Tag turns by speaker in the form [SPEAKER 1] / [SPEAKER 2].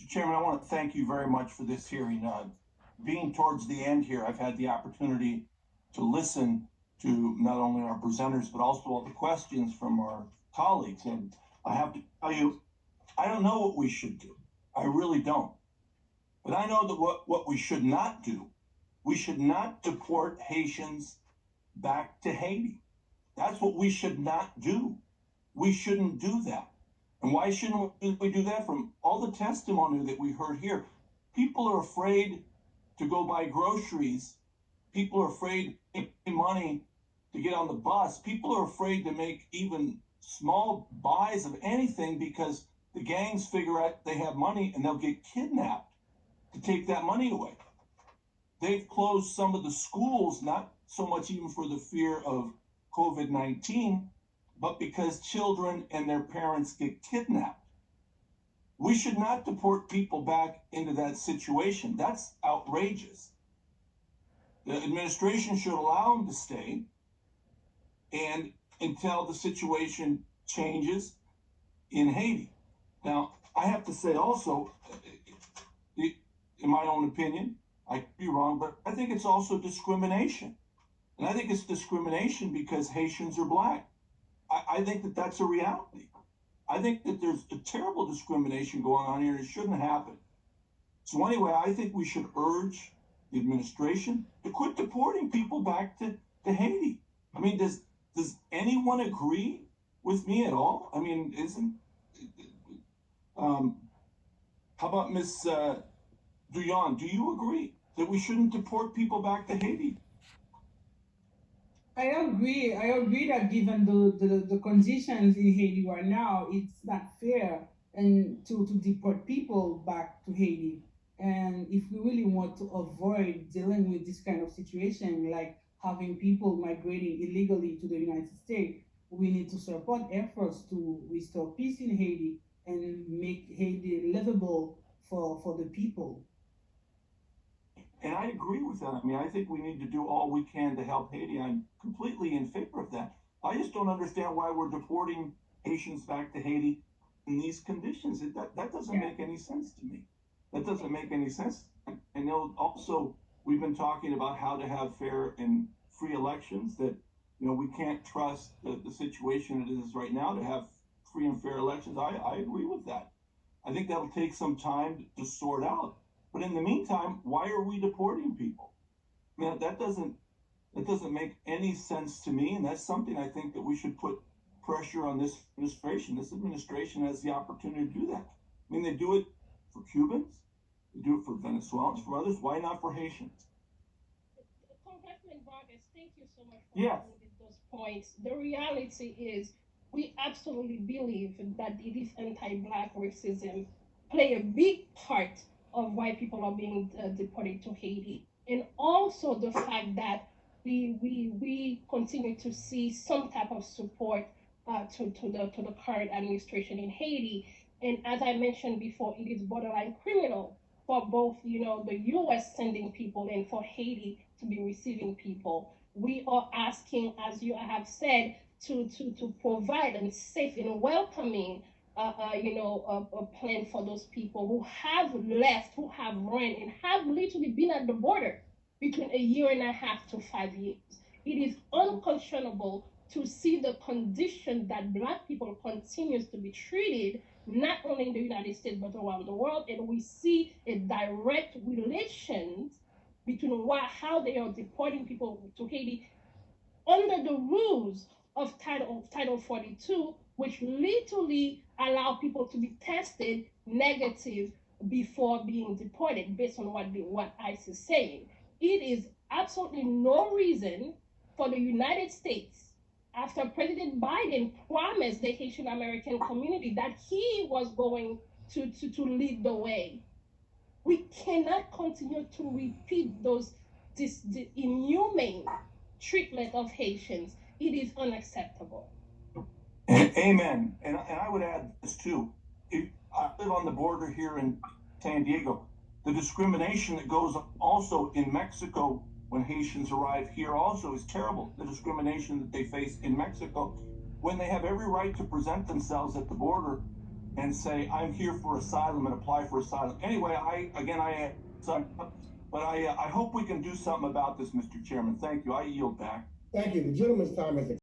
[SPEAKER 1] Mr. Chairman, I want to thank you very much for this hearing. Being towards the end here, I've had the opportunity to listen to not only our presenters, but also all the questions from our colleagues. And I have to tell you, I don't know what we should do. I really don't. But I know that what we should not do, we should not deport Haitians back to Haiti. That's what we should not do. We shouldn't do that. And why shouldn't we do that? From all the testimony that we heard here, people are afraid to go buy groceries. People are afraid to pay money to get on the bus. People are afraid to make even small buys of anything because the gangs figure out they have money and they'll get kidnapped to take that money away. They've closed some of the schools, not so much even for the fear of COVID-19, but because children and their parents get kidnapped. We should not deport people back into that situation. That's outrageous. The administration should allow them to stay and until the situation changes in Haiti. Now, I have to say also, in my own opinion, I could be wrong, but I think it's also discrimination. And I think it's discrimination because Haitians are black. I think that that's a reality. I think that there's a terrible discrimination going on here and it shouldn't happen. So anyway, I think we should urge the administration to quit deporting people back to Haiti. I mean, does anyone agree with me at all? I mean, how about Ms. Duyan? Do you agree that we shouldn't deport people back to Haiti?
[SPEAKER 2] I agree. I agree that given the conditions in Haiti right now, it's not fair and to deport people back to Haiti. And if we really want to avoid dealing with this kind of situation, like having people migrating illegally to the United States, we need to support efforts to restore peace in Haiti and make Haiti livable for the people.
[SPEAKER 1] And I agree with that. I mean, I think we need to do all we can to help Haiti. I'm completely in favor of that. I just don't understand why we're deporting Haitians back to Haiti in these conditions. That doesn't
[SPEAKER 2] Yeah.
[SPEAKER 1] make any sense to me. That doesn't make any sense. I know also we've been talking about how to have fair and free elections, that, we can't trust the situation it is right now to have free and fair elections. I agree with that. I think that'll take some time to sort out. But in the meantime, why are we deporting people? I mean, that doesn't make any sense to me, and that's something I think that we should put pressure on this administration. This administration has the opportunity to do that. I mean, they do it for Cubans, they do it for Venezuelans, for others. Why not for Haitians?
[SPEAKER 3] Congressman Vargas, thank you so much for
[SPEAKER 1] Yes.
[SPEAKER 3] bringing those points. The reality is, we absolutely believe that it is anti-black racism play a big part of why people are being deported to Haiti, and also the fact that we continue to see some type of support to the current administration in Haiti. And as I mentioned before, it is borderline criminal for both, the U.S. sending people and for Haiti to be receiving people. We are asking, as you have said, to provide a safe and welcoming, a plan for those people who have left, who have run, and have literally been at the border between a year and a half to 5 years. It is unconscionable to see the condition that black people continues to be treated, not only in the United States but around the world, and we see a direct relation between how they are deporting people to Haiti under the rules of Title 42, which literally allow people to be tested negative before being deported based on what ICE is saying. It is absolutely no reason for the United States, after President Biden promised the Haitian American community that he was going to lead the way. We cannot continue to repeat this inhumane treatment of Haitians. It is unacceptable.
[SPEAKER 1] Amen. And I would add this too. I live on the border here in San Diego. The discrimination that goes also in Mexico when Haitians arrive here also is terrible. The discrimination that they face in Mexico when they have every right to present themselves at the border and say, I'm here for asylum and apply for asylum. Anyway, but I hope we can do something about this, Mr. Chairman. Thank you. I yield back.
[SPEAKER 4] Thank you. The gentleman's time has expired.